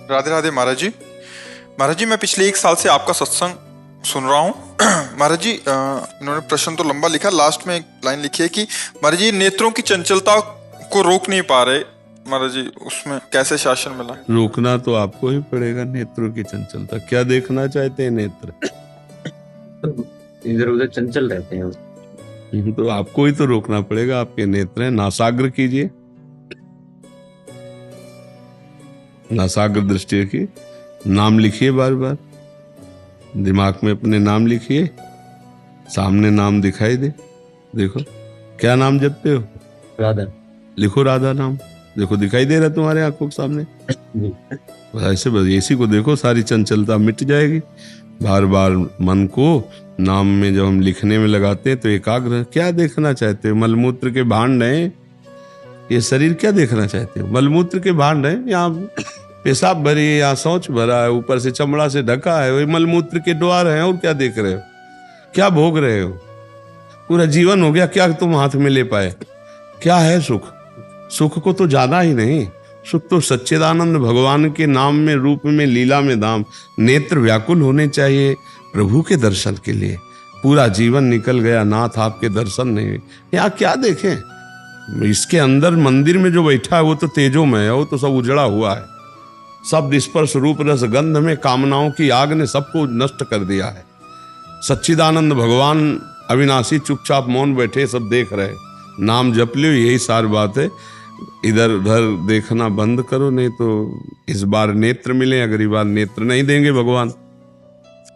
राधे राधे महाराज जी। महाराज जी, मैं पिछले 1 साल से आपका सत्संग सुन रहा हूँ। महाराज जी, इन्होंने प्रश्न तो लंबा लिखा, लास्ट में एक लाइन लिखी है कि महाराज जी नेत्रों की चंचलता को रोक नहीं पा रहे। महाराज जी, उसमें कैसे शासन मिला? रोकना तो आपको ही पड़ेगा नेत्रों की चंचलता। क्या देखना चाहते हैं नेत्र? इधर उधर चंचल रहते हैं, तो आपको ही तो रोकना पड़ेगा। आपके नेत्र हैं, नासाग्र कीजिए, नासाग्र दृष्टि की। नाम लिखिए, बार बार दिमाग में अपने नाम लिखिए, सामने नाम दिखाई दे। देखो क्या नाम जपते हो? राधा। लिखो राधा नाम, देखो दिखाई दे रहा है तुम्हारे आंखों के सामने। बस ऐसे, बस इसी को देखो, सारी चंचलता मिट जाएगी। बार बार मन को नाम में जब हम लिखने में लगाते हैं तो एकाग्र। क्या देखना चाहते हो? मलमूत्र के भांड हैं, ये शरीर क्या देखना चाहते हो? मलमूत्र के भांड हैं, यहाँ पेशाब भरी है, यहाँ शौच भरा है, ऊपर से चमड़ा से ढका है, वही मलमूत्र के द्वार हैं। और क्या देख रहे हो? क्या भोग रहे हो? पूरा जीवन हो गया, क्या तुम हाथ में ले पाए? क्या है सुख? सुख को तो जाना ही नहीं। सुख तो सच्चिदानंद भगवान के नाम में, रूप में, लीला में धाम। नेत्र व्याकुल होने चाहिए प्रभु के दर्शन के लिए। पूरा जीवन निकल गया, नाथ आपके दर्शन नहीं। यहाँ क्या देखें? इसके अंदर मंदिर में जो बैठा है वो तो तेजोमय है, वो तो सब उजड़ा हुआ है। शब्द स्पर्श रूप रस गंध में कामनाओं की आग ने सबको नष्ट कर दिया है। सच्चिदानंद भगवान अविनाशी चुपचाप मौन बैठे, सब देख रहे। नाम जप लो, यही सार बात है। इधर उधर देखना बंद करो, नहीं तो इस बार नेत्र मिले, अगली बार नेत्र नहीं देंगे भगवान।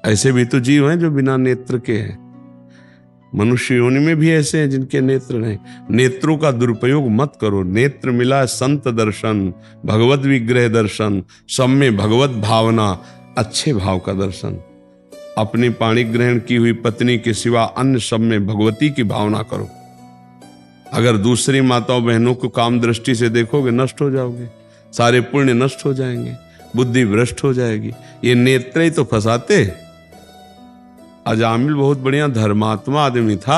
ऐसे भी तो जीव हैं जो बिना नेत्र के हैं। मनुष्य योनि में भी ऐसे हैं जिनके नेत्र नहीं। नेत्रों का दुरुपयोग मत करो। नेत्र मिला संत दर्शन, भगवत विग्रह दर्शन, सब में भगवत भावना, अच्छे भाव का दर्शन। अपनी पाणी ग्रहण की हुई पत्नी के सिवा अन्य सब में भगवती की भावना करो। अगर दूसरी माताओं बहनों को काम दृष्टि से देखोगे, नष्ट हो जाओगे, सारे पुण्य नष्ट हो जाएंगे, बुद्धि भ्रष्ट हो जाएगी। ये नेत्र ही तो फंसाते। अजामिल बहुत बढ़िया धर्मात्मा आदमी था।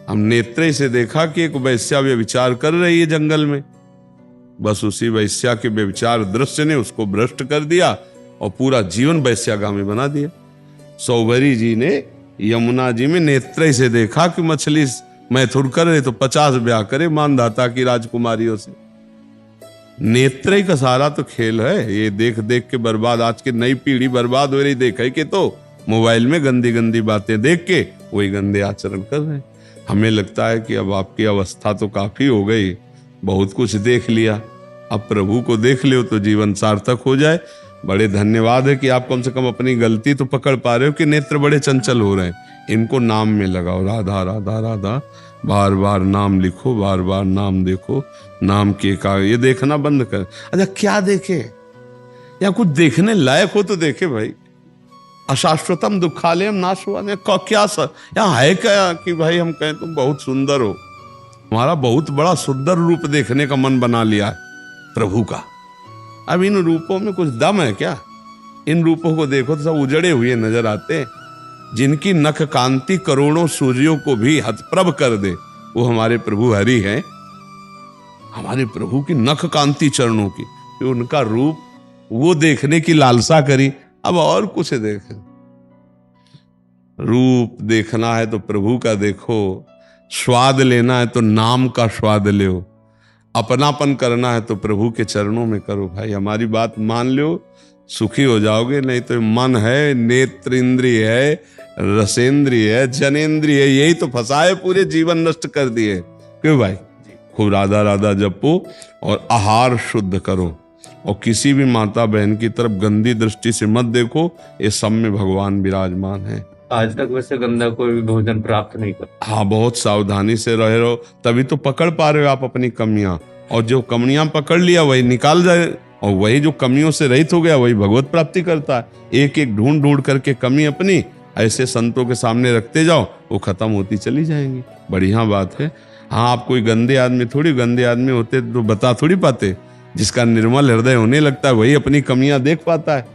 हम नेत्र से देखा कि एक वैश्या व्यभिचार कर रही है जंगल में। बस उसी वैश्या के व्यभिचार दृश्य ने उसको भ्रष्ट कर दिया और पूरा जीवन वैश्यागामी बना दिया। सौभरी जी ने यमुना जी में नेत्र से देखा कि मछली मैथुर करे तो 50 ब्याह करे मानधाता की राजकुमारियों से। नेत्र का सारा तो खेल है। ये देख देख के बर्बाद, आज की नई पीढ़ी बर्बाद हो रही। देखे कि तो मोबाइल में गंदी गंदी बातें देख के वही गंदे आचरण कर रहे हैं। हमें लगता है कि अब आपकी अवस्था तो काफी हो गई, बहुत कुछ देख लिया, अब प्रभु को देख लो तो जीवन सार्थक हो जाए। बड़े धन्यवाद है कि आप कम से कम अपनी गलती तो पकड़ पा रहे हो कि नेत्र बड़े चंचल हो रहे हैं। इनको नाम में लगाओ, राधा राधा राधा, बार बार नाम लिखो, बार बार नाम देखो। नाम के का ये देखना बंद कर। अच्छा क्या देखे? या कुछ देखने लायक हो तो देखे भाई। अशाश्वतम दुखालयम नाशवान, क्या यहाँ है क्या कि भाई हम कहें तुम बहुत सुंदर हो? हमारा बहुत बड़ा सुंदर रूप देखने का मन बना लिया है प्रभु का। अब इन रूपों में कुछ दम है क्या? इन रूपों को देखो तो सब उजड़े हुए नजर आते हैं। जिनकी नख कांति करोड़ों सूर्यों को भी हतप्रभ कर दे, वो हमारे प्रभु हरि हैं। हमारे प्रभु की नख कांति चरणों की, उनका रूप वो देखने की लालसा करी। अब और कुछ देख, रूप देखना है तो प्रभु का देखो, स्वाद लेना है तो नाम का स्वाद लो, अपनापन करना है तो प्रभु के चरणों में करो। भाई हमारी बात मान लो, सुखी हो जाओगे। नहीं तो मन है, नेत्र इंद्रिय है, रसेंद्रिय है, जनेंद्रिय है, यही तो फंसाए, पूरे जीवन नष्ट कर दिए। क्यों भाई? खूब राधा राधा जपो और आहार शुद्ध करो, और किसी भी माता बहन की तरफ गंदी दृष्टि से मत देखो। ये सब में भगवान विराजमान है। आज तक वैसे गंदा कोई भी भोजन प्राप्त नहीं कर। हाँ, बहुत सावधानी से रह रहो, तभी तो पकड़ पा रहे हो आप अपनी कमियां। और जो कमियां पकड़ लिया वही निकाल जाए, और वही जो कमियों से रहित हो गया वही भगवत प्राप्ति करता है। एक एक ढूंढ ढूंढ करके कमी अपनी ऐसे संतों के सामने रखते जाओ, वो खत्म होती चली जाएंगी। बढ़िया बात है। हाँ, आप कोई गंदे आदमी होते तो बता थोड़ी पाते। जिसका निर्मल हृदय होने लगता है वही अपनी कमियां देख पाता है।